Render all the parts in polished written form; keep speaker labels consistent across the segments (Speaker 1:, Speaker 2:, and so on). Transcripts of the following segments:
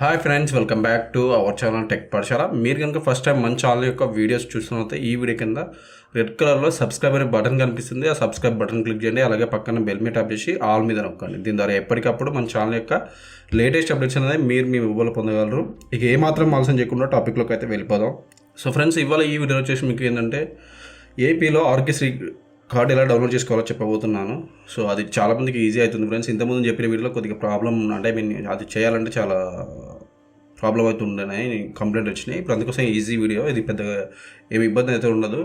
Speaker 1: Hi friends, welcome back to our channel tech పాఠశాల. మీరు కనుక ఫస్ట్ టైం మన ఛానల్ యొక్క వీడియోస్ చూస్తున్నట్లయితే ఈ వీడియో కింద రెడ్ కలర్లో సబ్స్క్రైబ్ అనే బటన్ కనిపిస్తుంది. ఆ సబ్స్క్రైబ్ బటన్ క్లిక్ చేయండి. అలాగే పక్కన బెల్ మీద ట్యాప్ చేసి ఆల్ మీద నొక్కండి. దీని ద్వారా ఎప్పటికప్పుడు మన ఛానల్ యొక్క లేటెస్ట్ అప్డేట్స్ అనేది మీరు మీ మొబైల్లో పొందగలరు. ఇక ఏమాత్రం ఆలస్యం చేయకుండా టాపిక్లోకి అయితే వెళ్ళిపోదాం. సో ఫ్రెండ్స్, ఇవాళ ఈ వీడియో వచ్చేసి మీకు ఏంటంటే ఏపీలో ఆరోగ్యశ్రీ కార్డు ఎలా డౌన్లోడ్ చేసుకోవాలో చెప్పబోతున్నాను. సో అది చాలామందికి ఈజీ అవుతుంది ఫ్రెండ్స్. ఇంతకుముందు చెప్పిన వీడియోలో కొద్దిగా ప్రాబ్లం అంటే అది చేయాలంటే చాలా ప్రాబ్లం అవుతుండేనాయి, కంప్లైంట్ వచ్చినాయి. ఇప్పుడు అందుకోసం ఈజీ వీడియో, ఇది పెద్దగా ఏమి ఇబ్బంది అయితే ఉండదు.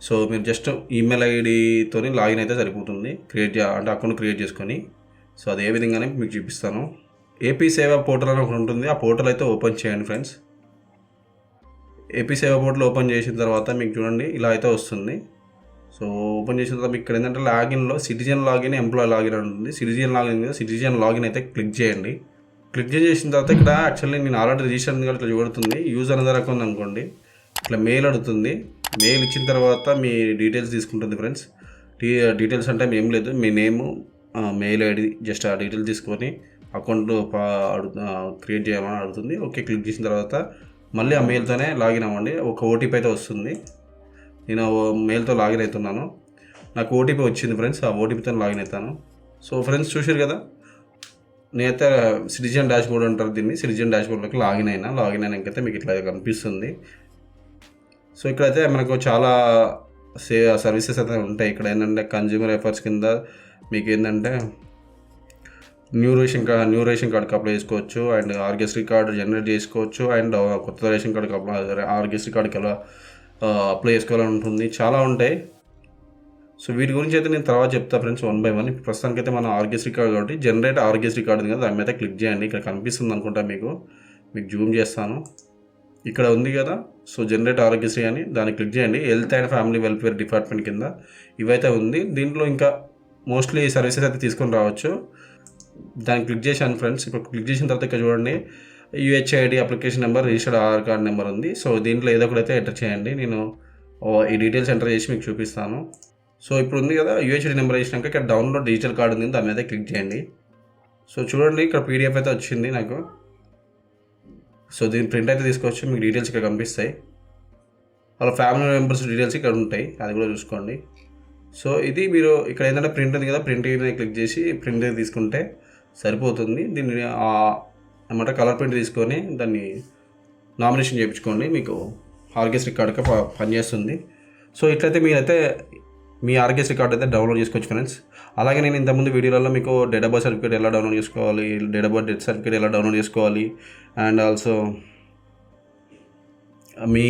Speaker 1: సో మీరు జస్ట్ ఈమెయిల్ ఐడితో లాగిన్ అయితే సరిపోతుంది, అంటే అకౌంట్ క్రియేట్ చేసుకొని. సో అది ఏ విధంగానే మీకు చూపిస్తాను. ఏపీ సేవా పోర్టల్ అని ఒకటి ఉంటుంది, ఆ పోర్టల్ అయితే ఓపెన్ చేయండి ఫ్రెండ్స్. ఏపీ సేవా పోర్టల్ ఓపెన్ చేసిన తర్వాత మీకు చూడండి ఇలా అయితే వస్తుంది. సో ఓపెన్ చేసిన తర్వాత మీకు ఇక్కడ ఏంటంటే లాగిన్లో సిటిజన్ లాగిన్, ఎంప్లాయ్ లాగిన్ అని ఉంటుంది. సిటిజన్ లాగిన్ అయితే క్లిక్ చేయండి. క్లిక్ చేసిన తర్వాత ఇక్కడ యాక్చువల్లీ నేను ఆల్రెడీ రిజిస్టర్ ఉంది కాబట్టి ఇట్లా చూడుతుంది. యూజ్ అనదర్ అకౌంట్ అనుకోండి, ఇట్లా మెయిల్ అడుగుతుంది. మెయిల్ ఇచ్చిన తర్వాత మీ డీటెయిల్స్ తీసుకుంటుంది ఫ్రెండ్స్. డీటెయిల్స్ అంటే ఏం లేదు, మీ నేము, మెయిల్ ఐడి, జస్ట్ ఆ డీటెయిల్స్ తీసుకొని అకౌంట్ క్రియేట్ చేయాలని అడుగుతుంది. ఓకే క్లిక్ చేసిన తర్వాత మళ్ళీ ఆ మెయిల్తోనే లాగిన్ అవ్వండి. ఒక ఓటీపీ అయితే వస్తుంది. నేను మెయిల్తో లాగిన్ అవుతున్నాను. నాకు ఓటీపీ వచ్చింది ఫ్రెండ్స్, ఆ ఓటీపీతో లాగిన్ అవుతాను. సో ఫ్రెండ్స్ చూసారు కదా, నేనైతే సిటిజన్ డాష్ బోర్డ్ అంటారు దీన్ని. సిటిజన్ డాష్ బోర్డ్లోకి లాగిన్ అయినాకైతే మీకు ఇట్లా కనిపిస్తుంది. సో ఇక్కడైతే మనకు చాలా సర్వీసెస్ అయితే ఉంటాయి. ఇక్కడ ఏంటంటే కన్జ్యూమర్ ఎఫర్ట్స్ కింద మీకు ఏంటంటే న్యూ రేషన్ కార్డుకి అప్లై చేసుకోవచ్చు, అండ్ ఆరోగ్యశ్రీ కార్డు జనరేట్ చేసుకోవచ్చు, అండ్ కొత్త రేషన్ కార్డుకి ఆరోగ్యశ్రీ కార్డుకి ఎలా అప్లై చేసుకోవాలని ఉంటుంది. చాలా ఉంటాయి. సో వీటి గురించి అయితే నేను తర్వాత చెప్తా ఫ్రెండ్స్, 1 by 1. ప్రస్తుతానికి అయితే మన ఆరోగ్యశ్రీ కార్డు కాబట్టి జనరేట్ ఆరోగ్యశ్రీ కార్డు ఉంది కదా, దాని మీద క్లిక్ చేయండి. ఇక్కడ కనిపిస్తుంది అనుకుంటా, మీకు జూమ్ చేస్తాను. ఇక్కడ ఉంది కదా, సో జనరేట్ ఆరోగ్యశ్రీ అని దాన్ని క్లిక్ చేయండి. Health and family welfare department కింద ఇవైతే ఉంది. దీంట్లో ఇంకా మోస్ట్లీ సర్వీసెస్ అయితే తీసుకొని రావచ్చు. దాన్ని క్లిక్ చేశాను ఫ్రెండ్స్. ఇప్పుడు క్లిక్ చేసిన తర్వాత ఇక్కడ చూడండి, UHID, application number, registered Aadhaar card number ఉంది. సో దీంట్లో ఏదో ఒకటి అయితే ఎంటర్ చేయండి. నేను ఈ డీటెయిల్స్ ఎంటర్ చేసి మీకు చూపిస్తాను. సో ఇప్పుడు ఉంది కదా, యూహెచ్ఐడి నెంబర్ వేసినాక ఇక్కడ డౌన్లోడ్ డిజిటల్ కార్డు ఉంది, దాని మీద క్లిక్ చేయండి. సో చూడండి, ఇక్కడ పీడిఎఫ్ అయితే వచ్చింది నాకు. సో దీని ప్రింట్ అయితే తీసుకోవచ్చు. మీకు డీటెయిల్స్ ఇక్కడ కనిపిస్తాయి. వాళ్ళ ఫ్యామిలీ మెంబర్స్ డీటెయిల్స్ ఇక్కడ ఉంటాయి, అది కూడా చూసుకోండి. సో ఇది మీరు ఇక్కడ ఏంటంటే ప్రింట్ ఉంది కదా, ప్రింట్ మీద క్లిక్ చేసి ప్రింట్ తీసుకుంటే సరిపోతుంది. దీన్ని ఏమంటే కలర్ ప్రింట్ తీసుకొని దాన్ని నామినేషన్ చేయించుకోండి, మీకు ఆరోగ్యశ్రీ కార్డుగా పనిచేస్తుంది. సో ఇట్లయితే మీరైతే మీ ఆరోగ్యశ్రీ కార్డు అయితే డౌన్లోడ్ చేసుకోవచ్చు ఫ్రెండ్స్. అలాగే నేను ఇంతకుముందు వీడియోలలో మీకు డేట్ ఆఫ్ బర్త్ సర్టిఫికేట్ ఎలా డౌన్లోడ్ చేసుకోవాలి, డెత్ సర్టిఫికేట్ ఎలా డౌన్లోడ్ చేసుకోవాలి, అండ్ ఆల్సో మీ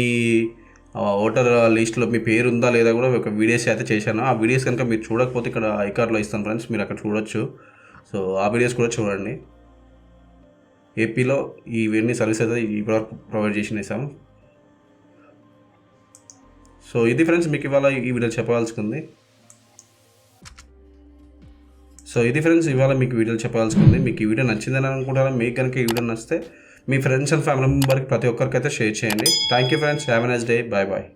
Speaker 1: ఓటర్ లిస్ట్లో మీ పేరు ఉందా లేదా కూడా ఒక వీడియోస్ అయితే చేశాను. ఆ వీడియోస్ కనుక మీరు చూడకపోతే ఇక్కడ ఐకార్డ్లో ఇస్తాను ఫ్రెండ్స్, మీరు అక్కడ చూడొచ్చు. సో ఆ వీడియోస్ కూడా చూడండి. ఏపీలో ఇవన్నీ సర్వీస్ అయితే ఇప్పటివరకు ప్రొవైడ్ చేసినాం. సో ఇది ఫ్రెండ్స్ మీకు ఇవాళ ఈ వీడియో చెప్పాల్సింది. మీకు ఈ వీడియో నచ్చిందని అనుకుంటారా? మీకు కనుక ఈ వీడియో నచ్చితే మీ ఫ్రెండ్స్ అండ్ ఫ్యామిలీ మెంబర్కి ప్రతి ఒక్కరికైతే షేర్ చేయండి. Thank you friends, have a nice day, bye bye.